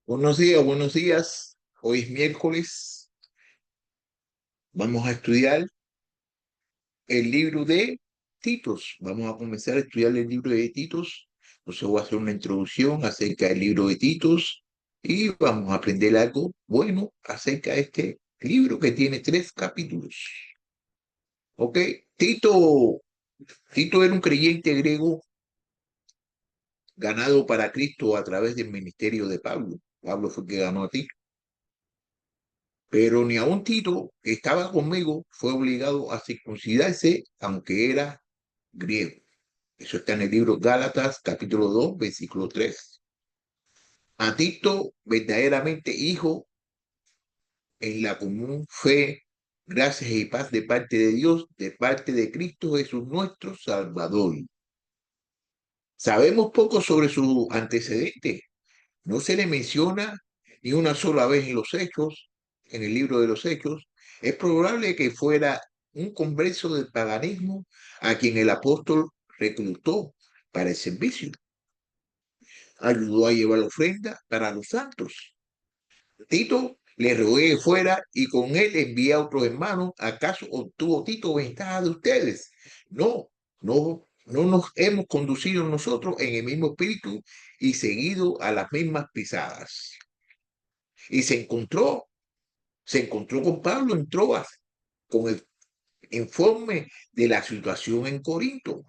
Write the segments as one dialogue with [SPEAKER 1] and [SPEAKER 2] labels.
[SPEAKER 1] Buenos días, buenos días. Hoy es miércoles. Vamos a estudiar el libro de Titos. Vamos a comenzar a estudiar el libro de Titos. Entonces voy a hacer una introducción acerca del libro de Titos y vamos a aprender algo bueno acerca de este libro que tiene 3 capítulos. ¿Ok? Tito, Tito era un creyente griego ganado para Cristo a través del ministerio de Pablo. Pablo fue el que ganó a Tito. Pero ni aun Tito, que estaba conmigo, fue obligado a circuncidarse, aunque era griego. Eso está en el libro Gálatas, capítulo 2, versículo 3. A Tito, verdaderamente hijo en la común fe, gracias y paz de parte de Dios, de parte de Cristo Jesús nuestro Salvador. Sabemos poco sobre su antecedente. No se le menciona ni una sola vez en los Hechos, en el libro de los Hechos. Es probable que fuera un converso del paganismo a quien el apóstol reclutó para el servicio. Ayudó a llevar la ofrenda para los santos. Tito le rogué que fuera y con él envía a otros hermanos. ¿Acaso obtuvo Tito ventaja de ustedes? No, no nos hemos conducido nosotros en el mismo espíritu y seguido a las mismas pisadas. Y se encontró con Pablo en Troas, con el informe de la situación en Corinto.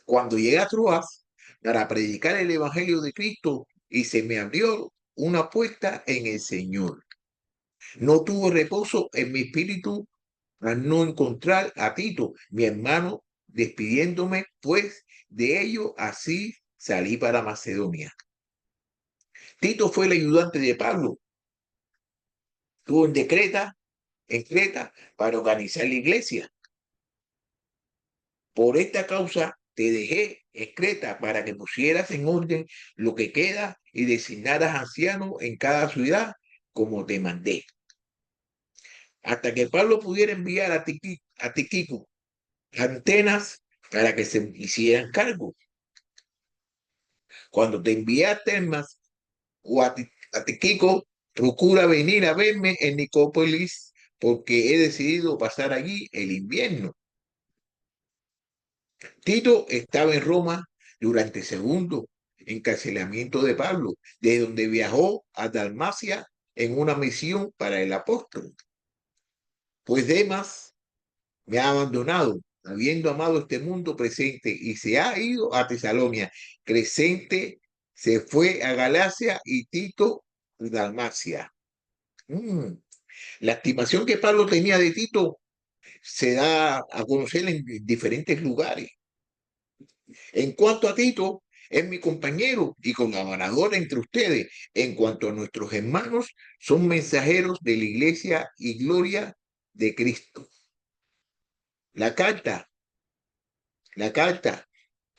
[SPEAKER 1] Cuando llegué a Troas para predicar el Evangelio de Cristo y se me abrió una puerta en el Señor. No tuve reposo en mi espíritu al no encontrar a Tito, mi hermano, despidiéndome pues de ello, así salí para Macedonia. Tito fue el ayudante de Pablo, estuvo en Creta para organizar la iglesia. Por esta causa te dejé en Creta para que pusieras en orden lo que queda y designaras ancianos en cada ciudad como te mandé. Hasta que Pablo pudiera enviar a Tíquico antenas para que se hicieran cargo. Cuando te envíe a Termas o a Tíquico, procura venir a verme en Nicópolis porque he decidido pasar allí el invierno. Tito estaba en Roma durante el segundo encarcelamiento de Pablo, de donde viajó a Dalmacia en una misión para el apóstol. Pues Demas me ha abandonado, habiendo amado este mundo presente, y se ha ido a Tesalónica. Crescente se fue a Galacia y Tito a Dalmacia. Mm. La estimación que Pablo tenía de Tito se da a conocer en diferentes lugares. En cuanto a Tito, es mi compañero y colaborador entre ustedes. En cuanto a nuestros hermanos, son mensajeros de la iglesia y gloria de Cristo. La carta, la carta,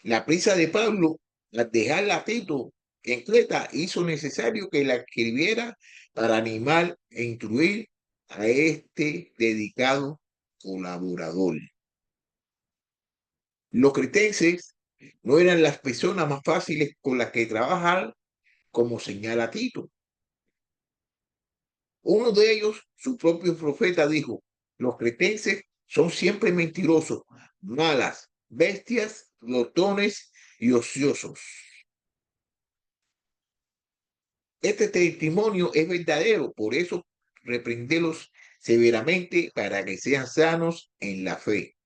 [SPEAKER 1] la prisa de Pablo al dejarla a Tito en Creta hizo necesario que la escribiera para animar e instruir a este dedicado colaborador. Los cretenses no eran las personas más fáciles con las que trabajar, como señala Tito. Uno de ellos, su propio profeta, dijo: los cretenses son siempre mentirosos, malas, bestias, glotones y ociosos. Este testimonio es verdadero, por eso reprendelos severamente para que sean sanos en la fe.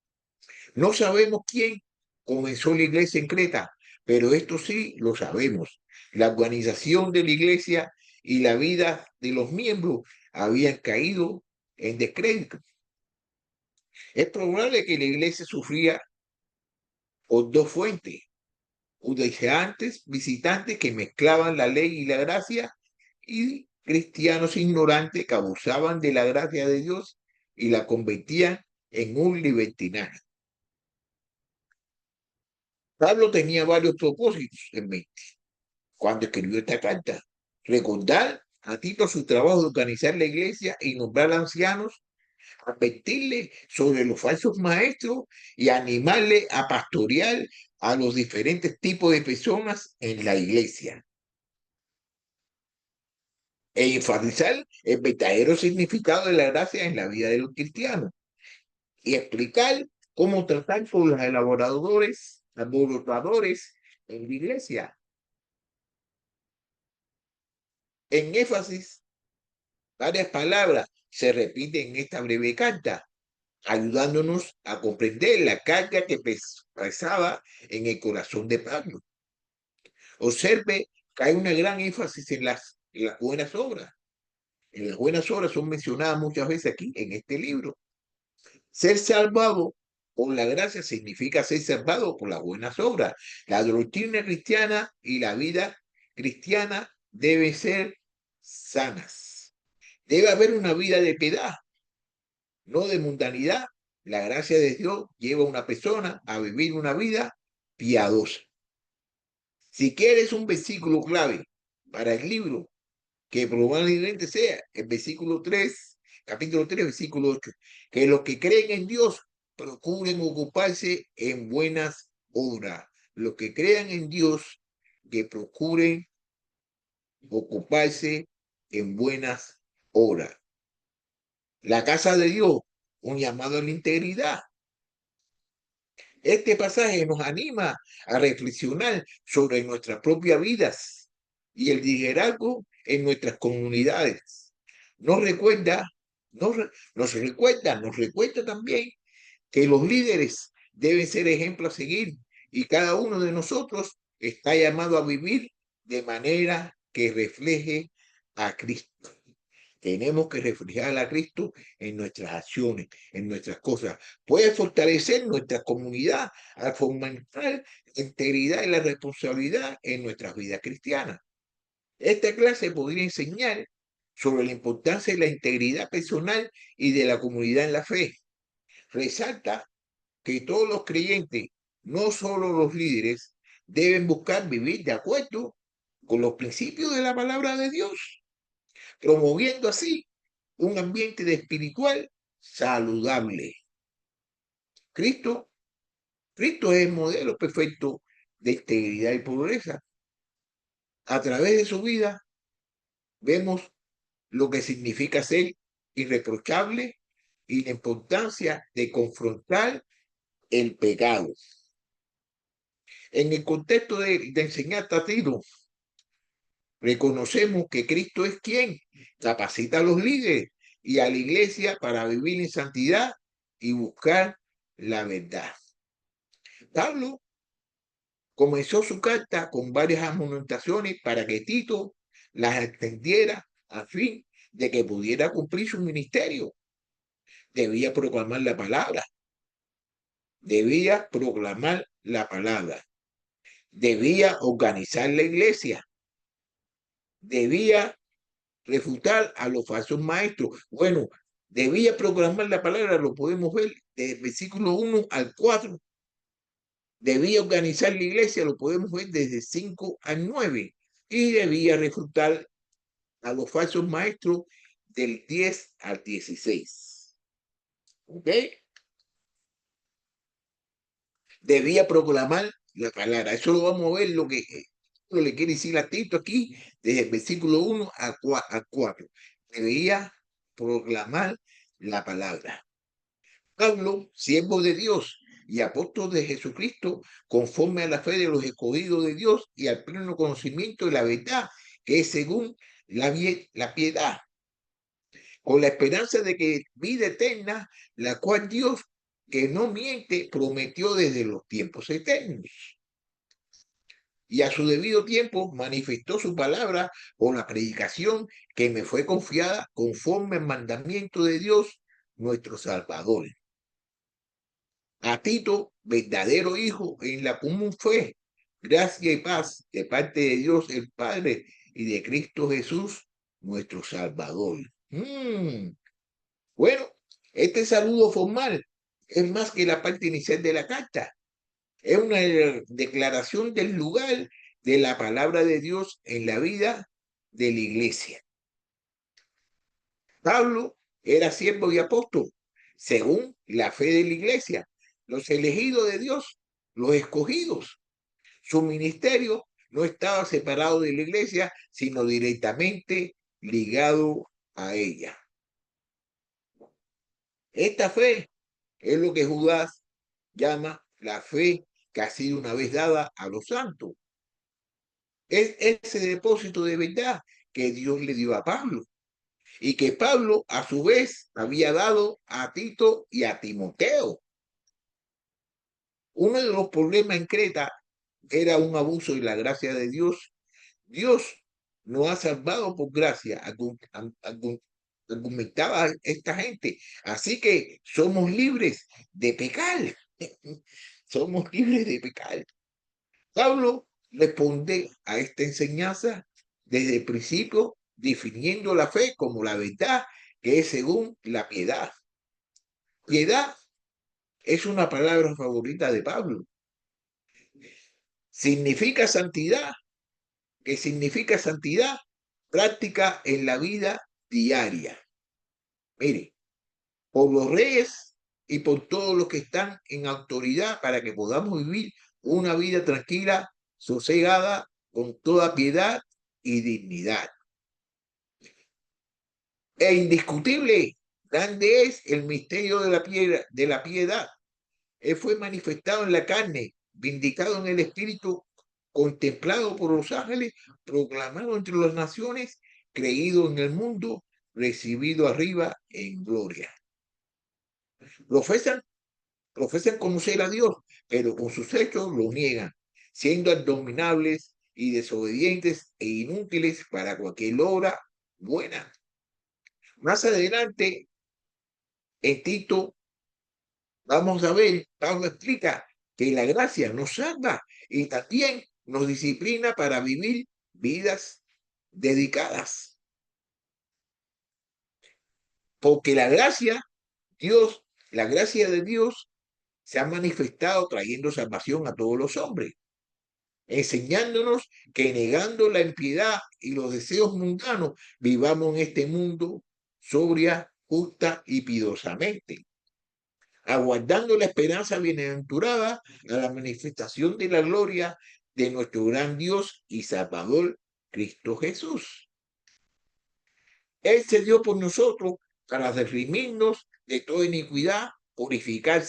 [SPEAKER 1] No sabemos quién comenzó la iglesia en Creta, pero esto sí lo sabemos. La organización de la iglesia y la vida de los miembros habían caído en descrédito. Es probable que la iglesia sufría por dos fuentes: judaizantes, visitantes que mezclaban la ley y la gracia, y cristianos ignorantes que abusaban de la gracia de Dios y la convertían en un libertinaje. Pablo tenía varios propósitos en mente cuando escribió esta carta: recordar a Tito su trabajo de organizar la iglesia y nombrar ancianos, advertirle sobre los falsos maestros y animarle a pastorear a los diferentes tipos de personas en la iglesia. e enfatizar el verdadero significado de la gracia en la vida de los cristianos y explicar cómo tratar con los alborotadores en la iglesia. En énfasis, varias palabras se repiten en esta breve carta, ayudándonos a comprender la carga que pesaba en el corazón de Pablo. Observe que hay una gran énfasis en las buenas obras. En las buenas obras son mencionadas muchas veces aquí en este libro. Ser salvado por la gracia significa ser salvado por las buenas obras. La doctrina cristiana y la vida cristiana deben ser sanas. Debe haber una vida de piedad, no de mundanidad. La gracia de Dios lleva a una persona a vivir una vida piadosa. Si quieres un versículo clave para el libro, que probablemente sea el versículo 3, capítulo 3, versículo 8, que los que creen en Dios procuren ocuparse en buenas obras. Los que crean en Dios, que procuren ocuparse en buenas obras. La casa de Dios, un llamado a la integridad. Este pasaje nos anima a reflexionar sobre nuestras propias vidas y el liderazgo en nuestras comunidades. Nos recuerda, nos recuerda también que los líderes deben ser ejemplos a seguir y cada uno de nosotros está llamado a vivir de manera que refleje a Cristo. Tenemos que reflejar a Cristo en nuestras acciones, en nuestras cosas. Puede fortalecer nuestra comunidad al fomentar la integridad y la responsabilidad en nuestras vidas cristianas. Esta clase podría enseñar sobre la importancia de la integridad personal y de la comunidad en la fe. Resalta que todos los creyentes, no solo los líderes, deben buscar vivir de acuerdo con los principios de la palabra de Dios, promoviendo así un ambiente de espiritual saludable. Cristo, Cristo es el modelo perfecto de integridad y pobreza. A través de su vida vemos lo que significa ser irreprochable y la importancia de confrontar el pecado. En el contexto de enseñar a Tito, reconocemos que Cristo es quien capacita a los líderes y a la iglesia para vivir en santidad y buscar la verdad. Pablo comenzó su carta con varias amonestaciones para que Tito las extendiera a fin de que pudiera cumplir su ministerio. Debía proclamar la palabra, debía proclamar la palabra, debía organizar la iglesia, debía refutar a los falsos maestros. Bueno, debía proclamar la palabra, lo podemos ver desde el versículo 1 al 4. Debía organizar la iglesia, lo podemos ver desde 5 al 9. Y debía refutar a los falsos maestros del 10 al 16. ¿Ok? Debía proclamar la palabra. Eso lo vamos a ver lo que le quiere decir a Tito aquí, desde el versículo 1 a 4. Debía proclamar la palabra. Pablo, siervo de Dios y apóstol de Jesucristo, conforme a la fe de los escogidos de Dios y al pleno conocimiento de la verdad, que es según la piedad, con la esperanza de que vida eterna, la cual Dios, que no miente, prometió desde los tiempos eternos. Y a su debido tiempo manifestó su palabra por la predicación que me fue confiada conforme al mandamiento de Dios, nuestro Salvador. A Tito, verdadero hijo en la común fe, gracia y paz de parte de Dios el Padre y de Cristo Jesús, nuestro Salvador. Bueno, este saludo formal es más que la parte inicial de la carta. Es una declaración del lugar de la palabra de Dios en la vida de la iglesia. Pablo era siervo y apóstol, según la fe de la iglesia, los elegidos de Dios, los escogidos. Su ministerio no estaba separado de la iglesia, sino directamente ligado a ella. Esta fe es lo que Judas llama la fe que ha sido una vez dada a los santos. Es ese depósito de verdad que Dios le dio a Pablo y que Pablo a su vez había dado a Tito y a Timoteo. Uno de los problemas en Creta era un abuso de la gracia de Dios. Dios nos ha salvado por gracia, argumentaba esta gente. Así que somos libres de pecar. Somos libres de pecar. Pablo responde a esta enseñanza desde el principio, definiendo la fe como la verdad que es según la piedad. Piedad es una palabra favorita de Pablo. Significa santidad, que significa santidad práctica en la vida diaria. Mire, por los reyes y por todos los que están en autoridad para que podamos vivir una vida tranquila, sosegada, con toda piedad y dignidad. E indiscutible, grande es el misterio de la piedad. Él fue manifestado en la carne, vindicado en el espíritu, contemplado por los ángeles, proclamado entre las naciones, creído en el mundo, recibido arriba en gloria. Profesan conocer a Dios, pero con sus hechos lo niegan, siendo abominables y desobedientes e inútiles para cualquier obra buena. Más adelante, en Tito, vamos a ver, Pablo explica que la gracia nos salva y también nos disciplina para vivir vidas dedicadas. Porque la gracia de Dios se ha manifestado trayendo salvación a todos los hombres, enseñándonos que negando la impiedad y los deseos mundanos, vivamos en este mundo sobria, justa y piadosamente, aguardando la esperanza bienaventurada a la manifestación de la gloria de nuestro gran Dios y Salvador, Cristo Jesús. Él se dio por nosotros para redimirnos de toda iniquidad, purificar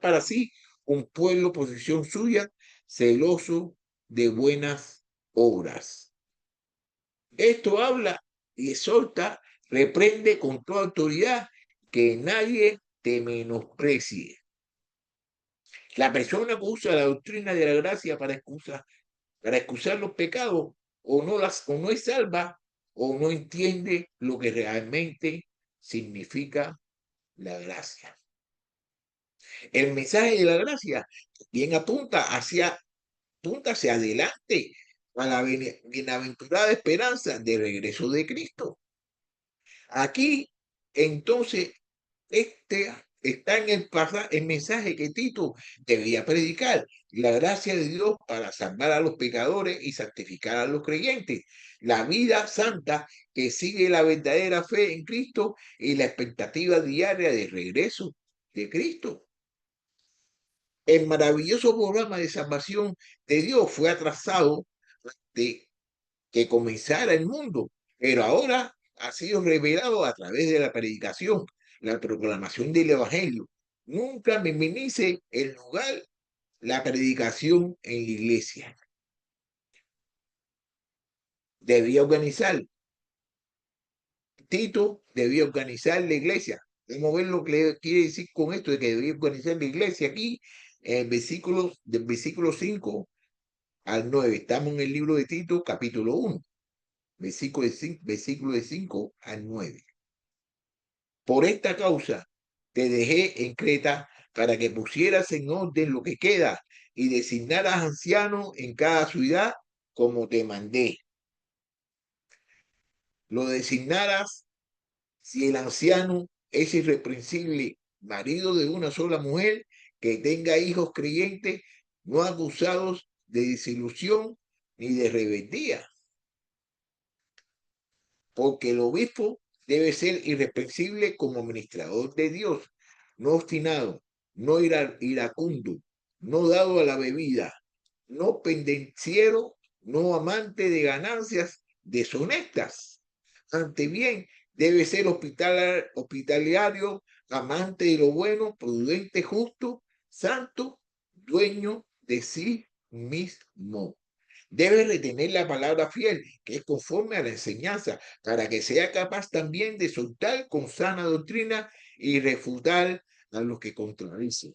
[SPEAKER 1] para sí un pueblo, posesión suya, celoso de buenas obras. Esto habla y exhorta, reprende con toda autoridad que nadie te menosprecie. La persona que usa la doctrina de la gracia para excusar los pecados o no es salva o no entiende lo que realmente significa la gracia. El mensaje de la gracia bien apunta hacia adelante a la bienaventurada esperanza de regreso de Cristo. Aquí, entonces, está en el mensaje que Tito debía predicar, la gracia de Dios para salvar a los pecadores y santificar a los creyentes, la vida santa que sigue la verdadera fe en Cristo y la expectativa diaria de regreso de Cristo. El maravilloso programa de salvación de Dios fue atrasado de que comenzara el mundo, pero ahora ha sido revelado a través de la predicación, la proclamación del Evangelio. Nunca minimice el lugar, la predicación en la iglesia. Debía organizar, Tito debía organizar la iglesia. Vamos a ver lo que quiere decir con esto de que debía organizar la iglesia aquí, en del versículo 5 al 9. Estamos en el libro de Tito, capítulo 1, versículo de 5 al 9. Por esta causa te dejé en Creta para que pusieras en orden lo que queda y designaras ancianos en cada ciudad como te mandé. Lo designaras si el anciano es irreprensible, marido de una sola mujer, que tenga hijos creyentes, no acusados de desilusión ni de rebeldía. Porque el obispo debe ser irreprensible como administrador de Dios, no obstinado, no iracundo, no dado a la bebida, no pendenciero, no amante de ganancias, deshonestas. Ante bien, debe ser hospitalario, amante de lo bueno, prudente, justo, santo, dueño de sí mismo. Debe retener la palabra fiel, que es conforme a la enseñanza, para que sea capaz también de soltar con sana doctrina y refutar a los que contradicen.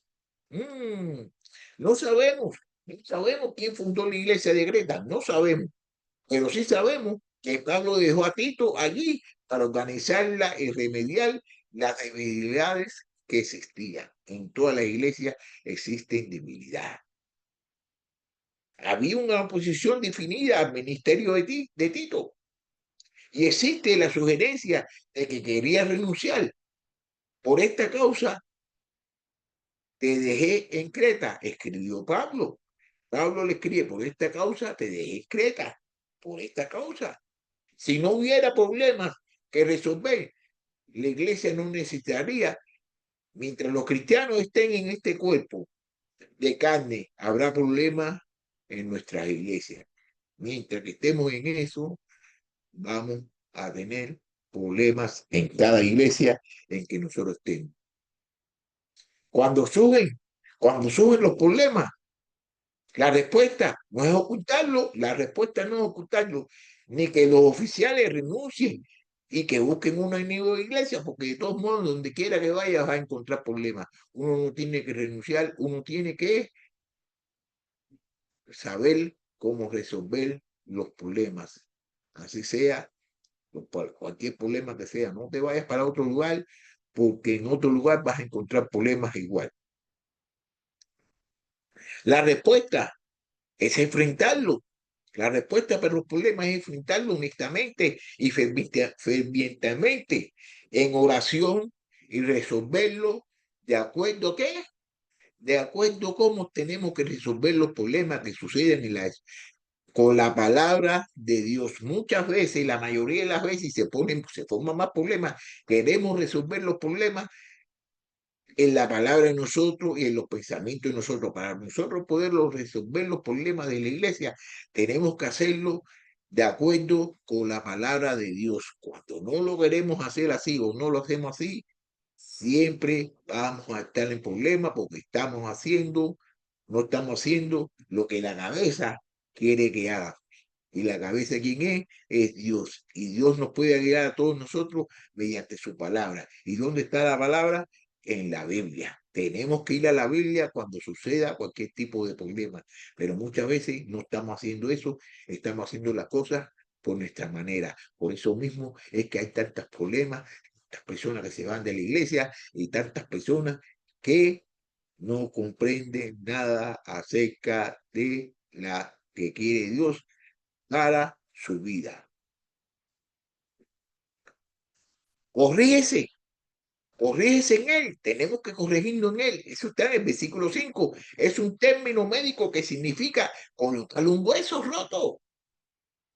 [SPEAKER 1] No sabemos, no sabemos quién fundó la iglesia de Greta, no sabemos, pero sí sabemos que Pablo dejó a Tito allí para organizarla y remediar las debilidades que existían. En toda la iglesia existen debilidades. Había una oposición definida al ministerio de Tito y existe la sugerencia de que quería renunciar. Por esta causa te dejé en Creta, escribió Pablo. Pablo le escribe, por esta causa te dejé en Creta, por esta causa. Si no hubiera problemas que resolver, la iglesia no necesitaría, mientras los cristianos estén en este cuerpo de carne, habrá problemas en nuestras iglesias. Mientras que estemos en eso, vamos a tener problemas en cada iglesia en que nosotros estemos. Cuando suben, cuando suben los problemas, la respuesta no es ocultarlo, la respuesta no es ocultarlo, ni que los oficiales renuncien y que busquen una nueva iglesia, porque de todos modos, donde quiera que vayas, vas a encontrar problemas. Uno no tiene que renunciar, uno tiene que saber cómo resolver los problemas. Así sea, cualquier problema que sea, no te vayas para otro lugar, porque en otro lugar vas a encontrar problemas igual. La respuesta es enfrentarlo. La respuesta para los problemas es enfrentarlo honestamente y fervientemente en oración y resolverlo de acuerdo a qué, de acuerdo a cómo tenemos que resolver los problemas que suceden con la palabra de Dios. Muchas veces, la mayoría de las veces, se forman más problemas. Queremos resolver los problemas en la palabra de nosotros y en los pensamientos de nosotros. Para nosotros poder resolver los problemas de la iglesia, tenemos que hacerlo de acuerdo con la palabra de Dios. Cuando no lo queremos hacer así o no lo hacemos así, siempre vamos a estar en problemas porque no estamos haciendo lo que la cabeza quiere que haga. Y la cabeza, ¿quién es? Es Dios. Y Dios nos puede guiar a todos nosotros mediante su palabra. ¿Y dónde está la palabra? En la Biblia. Tenemos que ir a la Biblia cuando suceda cualquier tipo de problema. Pero muchas veces no estamos haciendo eso, estamos haciendo las cosas por nuestra manera. Por eso mismo es que hay tantos problemas, tantas personas que se van de la iglesia y tantas personas que no comprenden nada acerca de la que quiere Dios para su vida. Corrígese, corrígese en él, tenemos que corregirnos en él. Eso está en el versículo 5. Es un término médico que significa colocar un hueso roto,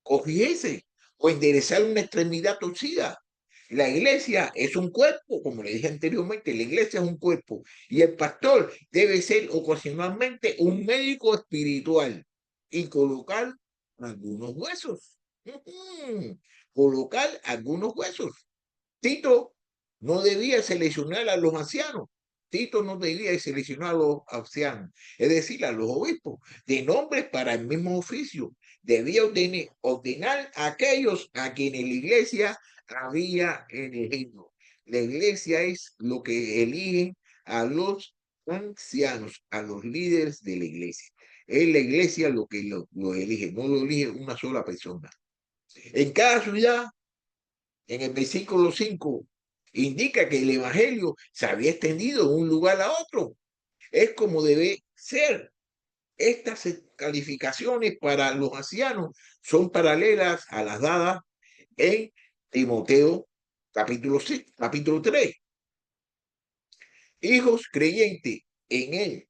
[SPEAKER 1] corrígese o enderezar una extremidad torcida. La iglesia es un cuerpo, como le dije anteriormente, la iglesia es un cuerpo y el pastor debe ser ocasionalmente un médico espiritual y colocar algunos huesos. Colocar algunos huesos. Tito no debía seleccionar a los ancianos. Tito no debía seleccionar a los ancianos, es decir, a los obispos, de nombres para el mismo oficio. Debía ordenar a aquellos a quienes la iglesia había elegido. La iglesia es lo que elige a los ancianos, a los líderes de la iglesia. Es la iglesia lo que lo elige, no lo elige una sola persona. En cada ciudad, en el versículo 5, indica que el evangelio se había extendido de un lugar a otro. Es como debe ser. Estas calificaciones para los ancianos son paralelas a las dadas en Timoteo capítulo 6, capítulo 3. Hijos creyentes en él.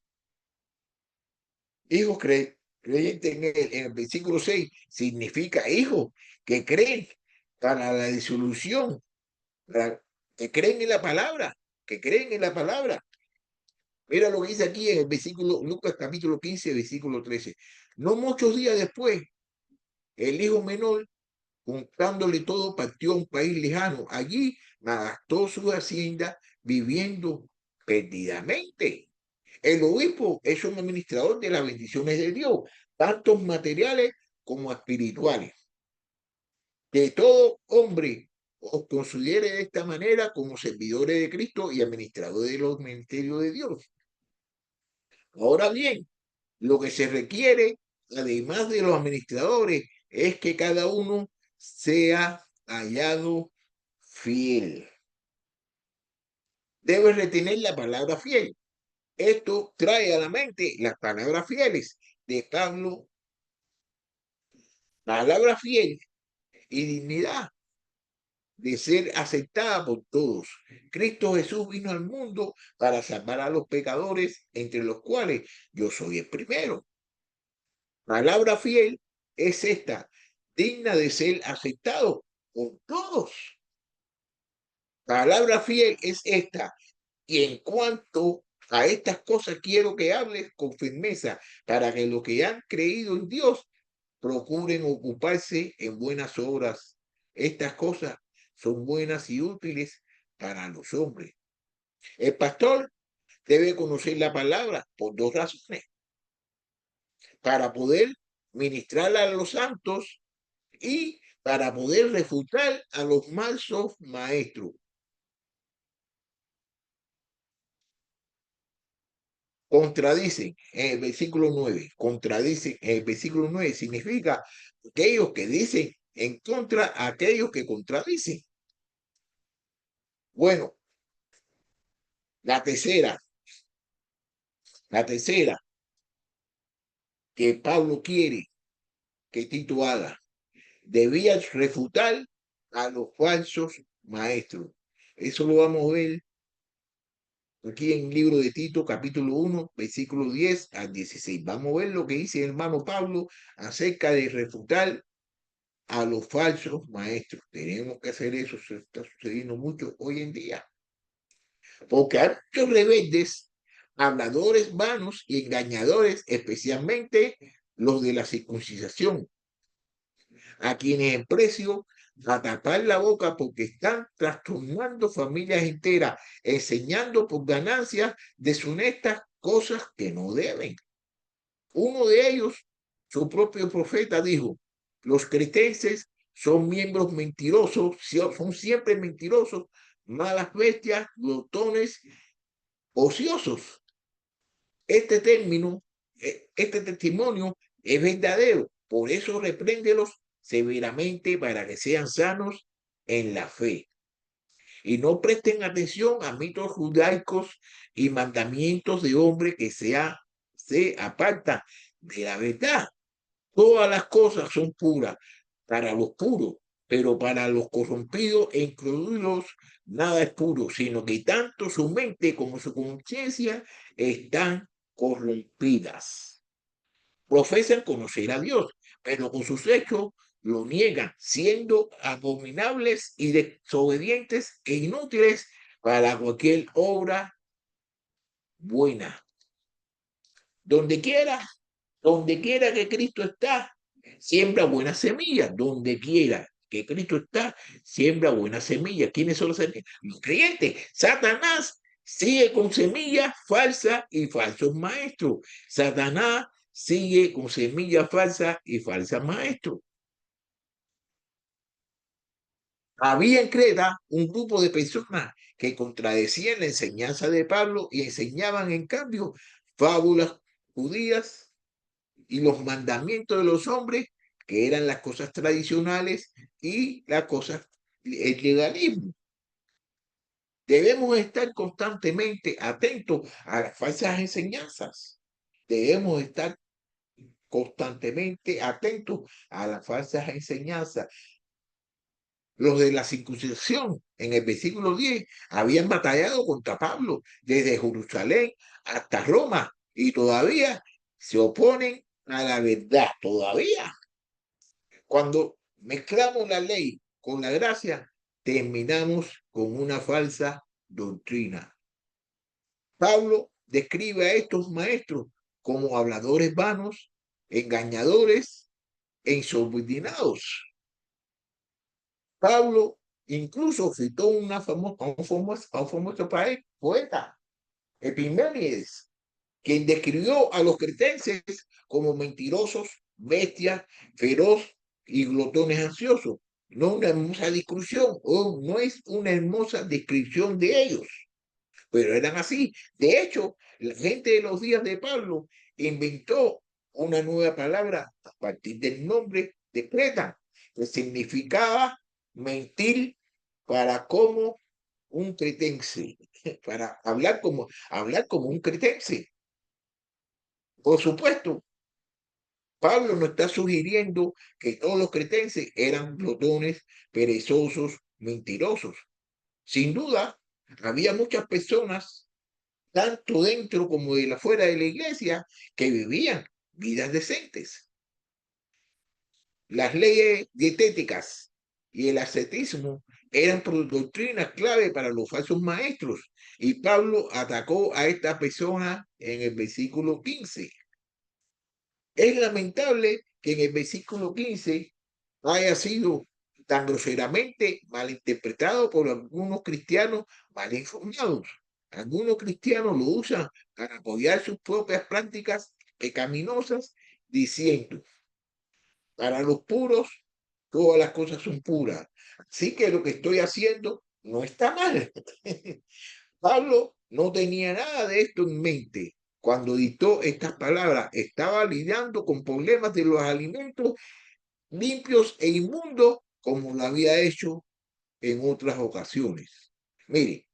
[SPEAKER 1] Hijos creyentes en él. En el versículo 6 significa hijos que creen para la disolución, que creen en la palabra, que creen en la palabra. Mira lo que dice aquí en el versículo, Lucas capítulo 15, versículo 13. No muchos días después, el hijo menor Juntándole todo, partió a un país lejano. Allí malgastó su hacienda viviendo perdidamente. El obispo es un administrador de las bendiciones de Dios, tanto materiales como espirituales. Que todo hombre os considere de esta manera como servidores de Cristo y administradores de los ministerios de Dios. Ahora bien, lo que se requiere, además de los administradores, es que cada uno sea hallado fiel. Debe retener la palabra fiel. Esto trae a la mente las palabras fieles de Pablo, palabra fiel y dignidad de ser aceptada por todos. Cristo Jesús vino al mundo para salvar a los pecadores, entre los cuales yo soy el primero. Palabra fiel es esta, digna de ser aceptado por todos. Palabra fiel es esta. Y en cuanto a estas cosas quiero que hables con firmeza para que los que han creído en Dios procuren ocuparse en buenas obras. Estas cosas son buenas y útiles para los hombres. El pastor debe conocer la palabra por dos razones: para poder ministrarla a los santos y para poder refutar a los falsos maestros. Contradicen en el versículo 9, contradicen en el versículo 9 significa aquellos que dicen en contra a aquellos que contradicen. Bueno, la tercera, la tercera que Pablo quiere que Tito haga, debía refutar a los falsos maestros. Eso lo vamos a ver aquí en el libro de Tito, capítulo 1, versículo 10 al 16. Vamos a ver lo que dice el hermano Pablo acerca de refutar a los falsos maestros. Tenemos que hacer eso, se está sucediendo mucho hoy en día. Porque hay muchos rebeldes, habladores vanos y engañadores, especialmente los de la circuncisión, a quienes aprecio a tapar la boca porque están trastornando familias enteras, enseñando por ganancias deshonestas cosas que no deben. Uno de ellos, su propio profeta, dijo: los cretenses son miembros mentirosos, son siempre mentirosos, malas bestias, glotones, ociosos. Este término, este testimonio es verdadero, por eso repréndelos severamente para que sean sanos en la fe y no presten atención a mitos judaicos y mandamientos de hombres que se apartan de la verdad. Todas las cosas son puras para los puros, pero para los corrompidos e incrédulos nada es puro, sino que tanto su mente como su conciencia están corrompidas. Profesan conocer a Dios, pero con sus hechos lo niegan, siendo abominables y desobedientes e inútiles para cualquier obra buena. Donde quiera, donde quiera que Cristo está, siembra buenas semillas. Donde quiera que Cristo está, siembra buenas semillas. ¿Quiénes son los semillas? Los creyentes. Satanás sigue con semillas falsas y falsos maestros. Satanás sigue con semillas falsas y falsos maestros. Había en Creta un grupo de personas que contradecían la enseñanza de Pablo y enseñaban en cambio fábulas judías y los mandamientos de los hombres, que eran las cosas tradicionales y las cosas, el legalismo. Debemos estar constantemente atentos a las falsas enseñanzas. Debemos estar constantemente atentos a las falsas enseñanzas. Los de la circuncisión, en el versículo 10, habían batallado contra Pablo desde Jerusalén hasta Roma y todavía se oponen a la verdad, todavía. Cuando mezclamos la ley con la gracia, terminamos con una falsa doctrina. Pablo describe a estos maestros como habladores vanos, engañadores e insubordinados. Pablo incluso citó a un famoso poeta, Epimenides, quien describió a los cretenses como mentirosos, bestias, feroz y glotones ansiosos. No una hermosa descripción, o no es una hermosa descripción de ellos, pero eran así. De hecho, la gente de los días de Pablo inventó una nueva palabra a partir del nombre de Creta, que significaba mentir para como un cretense, para hablar como un cretense. Por supuesto, Pablo no está sugiriendo que todos los cretenses eran glotones, perezosos, mentirosos. Sin duda, había muchas personas, tanto dentro como de la fuera de la iglesia, que vivían vidas decentes. Las leyes dietéticas y el ascetismo eran doctrinas clave para los falsos maestros, y Pablo atacó a esta persona en el versículo 15. Es lamentable que en el versículo 15 haya sido tan groseramente malinterpretado por algunos cristianos mal informados. Algunos cristianos lo usan para apoyar sus propias prácticas pecaminosas, diciendo, para los puros, todas las cosas son puras. Así que lo que estoy haciendo no está mal. Pablo no tenía nada de esto en mente cuando dictó estas palabras. Estaba lidiando con problemas de los alimentos limpios e inmundos como lo había hecho en otras ocasiones. Mire,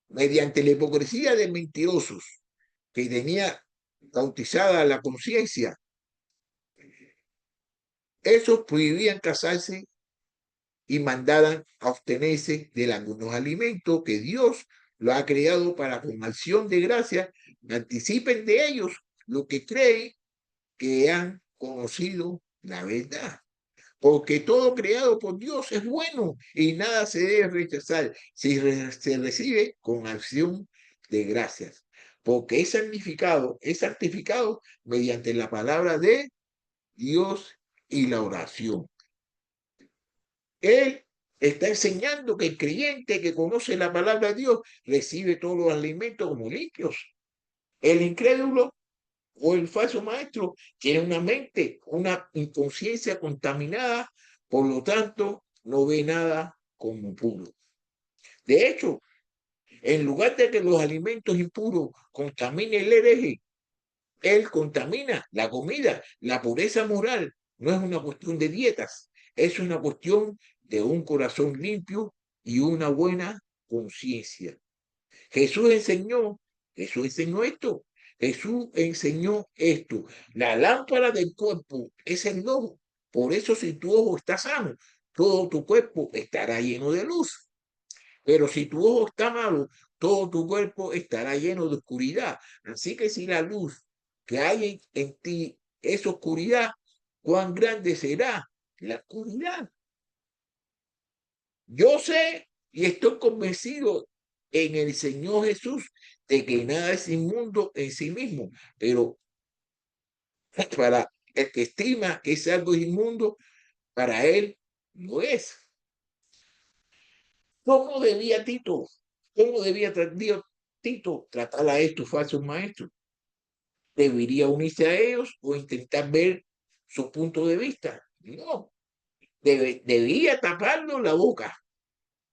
[SPEAKER 1] mediante la hipocresía de mentirosos que tenía bautizada la conciencia, esos prohibían casarse y mandaban a abstenerse de algunos alimentos que Dios lo ha creado para con acción de gracia, anticipen de ellos lo que creen que han conocido la verdad. Porque todo creado por Dios es bueno y nada se debe rechazar si se recibe con acción de gracias. Porque es santificado mediante la palabra de Dios y la oración. Él está enseñando que el creyente que conoce la palabra de Dios recibe todos los alimentos como limpios. El incrédulo o el falso maestro tiene una mente, una inconsciencia contaminada, por lo tanto, no ve nada como puro. De hecho, en lugar de que los alimentos impuros contaminen el hereje, él contamina la comida. La pureza moral no es una cuestión de dietas, es una cuestión de un corazón limpio y una buena conciencia. Jesús enseñó, Jesús enseñó esto. Jesús enseñó esto. La lámpara del cuerpo es el ojo. Por eso si tu ojo está sano, todo tu cuerpo estará lleno de luz. Pero si tu ojo está malo, todo tu cuerpo estará lleno de oscuridad. Así que si la luz que hay en ti es oscuridad, ¿cuán grande será la oscuridad? Yo sé y estoy convencido en el Señor Jesús de que nada es inmundo en sí mismo, pero para el que estima que es algo inmundo, para él no es. ¿Cómo debía Tito? ¿Cómo debía Tito tratar a estos falsos maestros? ¿Debería unirse a ellos o intentar ver su punto de vista? No, debía taparnos la boca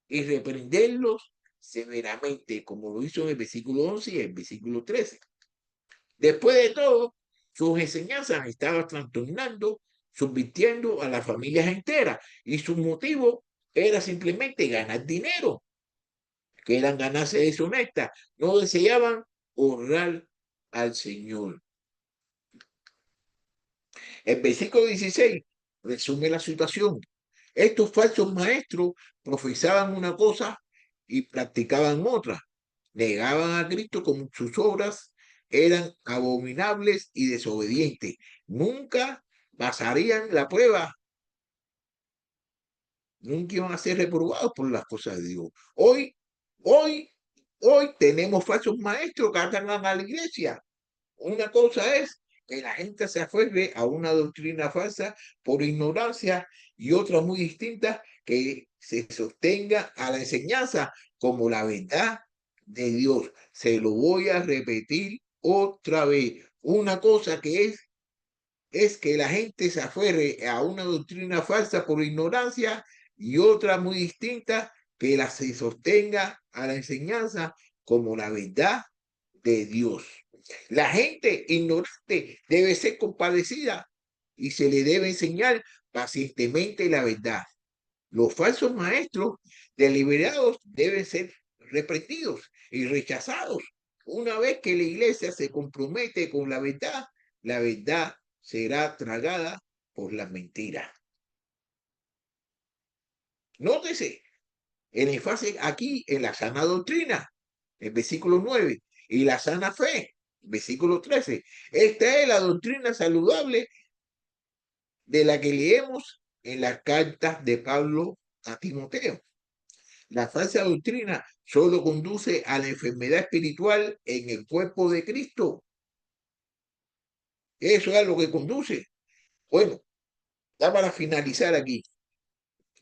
[SPEAKER 1] y reprenderlos severamente, como lo hizo en el versículo 11 y el versículo 13. Después de todo, sus enseñanzas estaban trastornando, subvirtiendo a las familias enteras, y su motivo era simplemente ganar dinero, que eran ganancias deshonestas. No deseaban honrar al Señor. El versículo 16 resume la situación. Estos falsos maestros profesaban una cosa y practicaban otra. Negaban a Cristo con sus obras, eran abominables y desobedientes. Nunca pasarían la prueba, nunca iban a ser reprobados por las cosas de Dios. Hoy, hoy tenemos falsos maestros que atacan a la iglesia. Una cosa es que la gente se aferre a una doctrina falsa por ignorancia y otra muy distinta que se sostenga a la enseñanza como la verdad de Dios. Se lo voy a repetir otra vez. Una cosa que es que la gente se aferre a una doctrina falsa por ignorancia y otra muy distinta que la se sostenga a la enseñanza como la verdad de Dios. La gente ignorante debe ser compadecida y se le debe enseñar pacientemente la verdad. Los falsos maestros deliberados deben ser reprendidos y rechazados. Una vez que la iglesia se compromete con la verdad será tragada por la mentira. Nótese el énfasis aquí en la sana doctrina, el versículo 9, y la sana fe, versículo 13. Esta es la doctrina saludable de la que leemos en las cartas de Pablo a Timoteo. La falsa doctrina solo conduce a la enfermedad espiritual en el cuerpo de Cristo. Eso es a lo que conduce. Bueno, ya para finalizar aquí,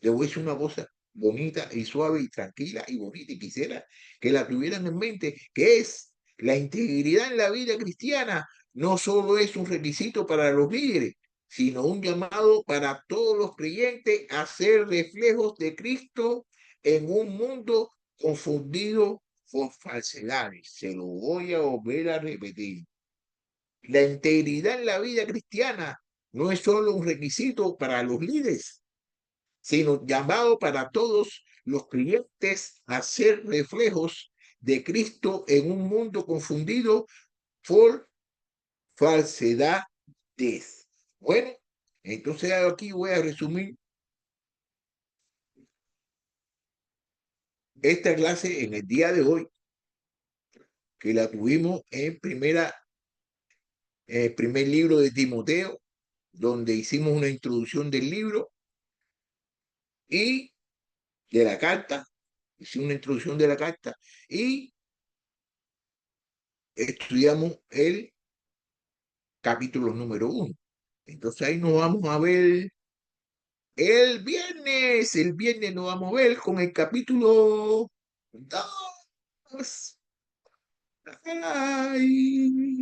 [SPEAKER 1] le voy a decir una cosa bonita y suave y tranquila y bonita y quisiera que la tuvieran en mente, que es la integridad en la vida cristiana. No solo es un requisito para los líderes, sino un llamado para todos los creyentes a ser reflejos de Cristo en un mundo confundido por falsedades. Se lo voy a volver a repetir. La integridad en la vida cristiana no es solo un requisito para los líderes, sino llamado para todos los creyentes a ser reflejos de Cristo en un mundo confundido por falsedades. Bueno, entonces aquí voy a resumir esta clase en el día de hoy, que la tuvimos en primer libro de Timoteo, donde hicimos una introducción del libro y de la carta, hicimos una introducción de la carta y estudiamos el capítulo número 1. Entonces ahí nos vamos a ver el viernes. El viernes nos vamos a ver con el capítulo 2. Ay.